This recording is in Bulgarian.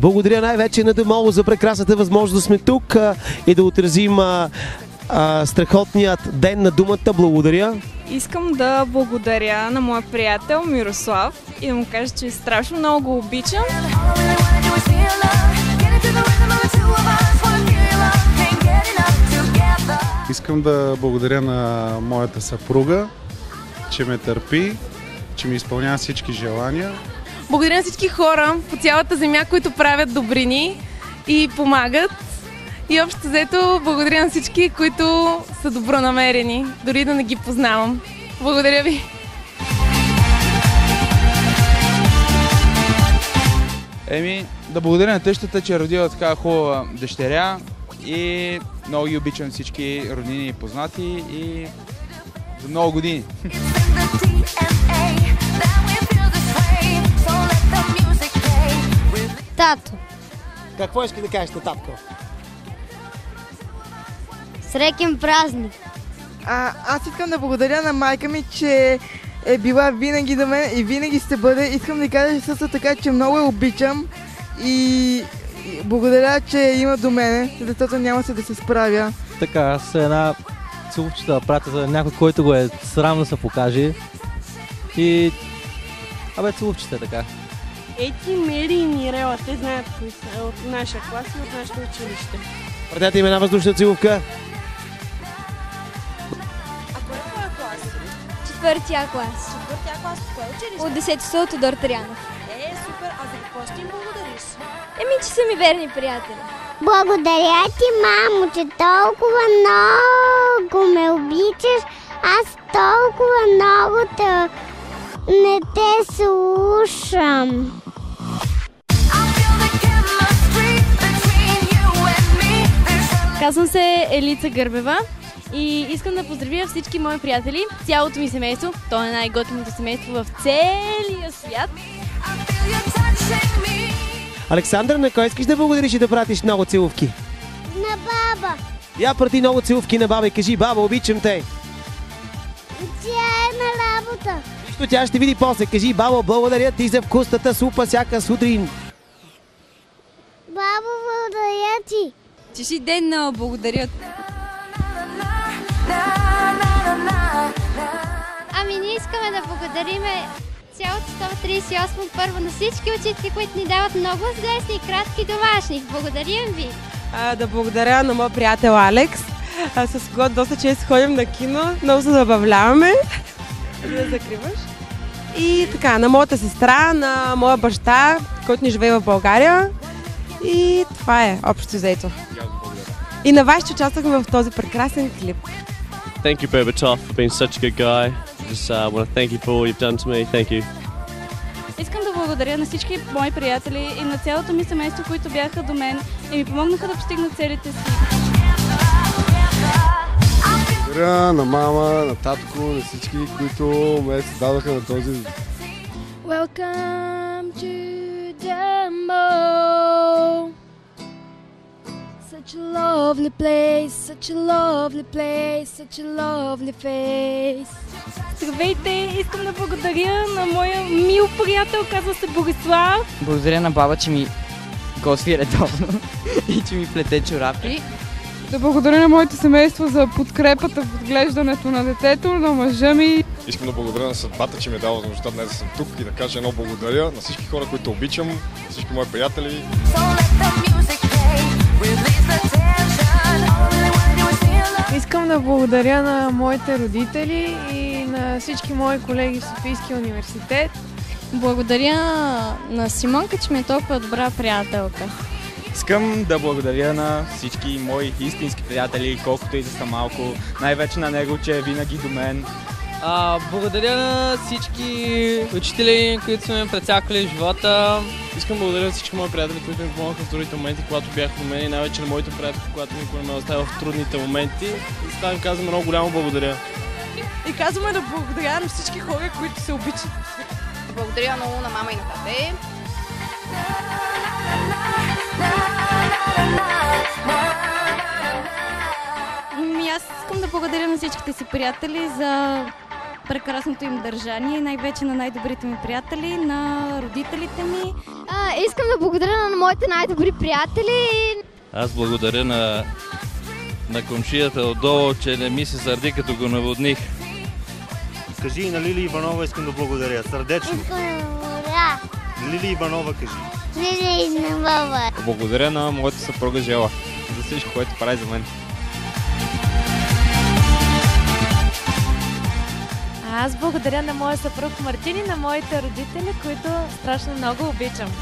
Благодаря най-вече на Демоло за прекрасната възможност да сме тук и да отразим страхотният ден на думата. Благодаря. Искам да благодаря на моя приятел Мирослав и да му кажа, че страшно много го обичам. Искам да благодаря на моята съпруга, че ме търпи, че ми изпълнява всички желания. Благодаря на всички хора по цялата земя, които правят добрини и помагат. И общо взето благодаря на всички, които са добронамерени, дори да не ги познавам. Благодаря ви! Да благодаря на тъщата, че е родила така хубава дъщеря и много ги обичам всички роднини и познати и за много години. Тато. Какво искаш да кажеш на татко? Среќен празник. Аз искам да благодаря на майка ми, че е била винаги до мен и винаги ще бъде. Искам да кажа също така, че много я обичам и благодаря, че има до мене, защото няма се да се справя. Така, с една целувчета да пратя за някой, който го е срам да се покаже. И... целувчета така. Ети, Мери и Мирела, те знаят кои са от наша клас и от нашето училище. Пратете им една въздушна целувка. А кой е твоя клас? Четвъртия клас. Четвъртия клас в кое училище? От 10-то от Тодор Трянов. Супер, а за какво ще им благодариш? Че са ми верни приятели. Благодаря ти, мамо, че толкова много ме обичаш. Аз толкова много не те слушам. Казвам се Елица Гърбева и искам да поздравя всички мои приятели, цялото ми семейство. То е най-готиното семейство в целия свят. Александър, на кой искаш да благодариш и да пратиш много целувки? На баба. Я прати много целувки на баба и кажи: баба, обичам те. Тя е на работа. Нищо, тя ще види после. Кажи: баба, благодаря ти за вкусната супа всяка сутрин. Баба, благодаря ти. Чеши ден, благодаря. Ние искаме да благодариме цялото 138 първо на всички учители, които ни дават много лесни и кратки домашни. Благодарим ви! Да благодаря на моят приятел Алекс, с когото доста често ходим на кино, много се забавляваме. Да закриваш. И така, на моята сестра, на моя баща, който ни живее в България. И това е общо взето. И на вас, че участвахме в този прекрасен клип. Thank you, Berbatov, for being such a good guy. Just want to thank you for all you've done to me. Thank you. Искам да благодаря на всички мои приятели и на цялото ми семейство, които бяха до мен и ми помогнаха да постигна целите си. Благодаря на мама, на татко, на всички, които ме създадоха на този... Welcome to the mall. Such a lovely place, such a lovely place, such a lovely face. Здравейте! Искам да благодаря на моя мил приятел, казва се Борислав. Благодаря на баба, че ми готви редовно и че ми плете чорапи. Да благодаря на моето семейство за подкрепата в отглеждането на детето, на мъжа ми. Искам да благодаря на съдбата, че ми е дала възможността днес да съм тук и да кажа едно благодаря на всички хора, които обичам, на всички мои приятели. Искам да благодаря на моите родители и на всички мои колеги в Софийския университет. Благодаря на Симонка, че ми е толкова добра приятелка. Искам да благодаря на всички мои истински приятели, колкото и да са малко. Най-вече на него, че е винаги до мен. Благодаря на всички учители, които са ме прецакали в живота. Искам да благодаря на всички мои приятели, които ми помогнаха в трудните моменти, когато бях в мен и най-вече на моите приятели, когато никой не ме оставя в трудните моменти. И сега им казвам много голямо благодаря. И казваме да благодаря на всички хора, които се обичат. Благодаря много на мама и на тате. Аз искам да благодаря на всичките си приятели за прекрасното им държание, най-вече на най-добрите ми приятели, на родителите ми. Искам да благодаря на моите най-добри приятели. Аз благодаря на комшията отдолу, че не ми се сърди, като го наводних. Кажи и на Лили Иванова искам да благодаря. Сърдечно. Искам да благодаря. Лили Иванова кажи. Лили Иванова. Благодаря на моята съпруга Жела за всичко, което прави за мен. Аз благодаря на моя съпруг Мартин и на моите родители, които страшно много обичам.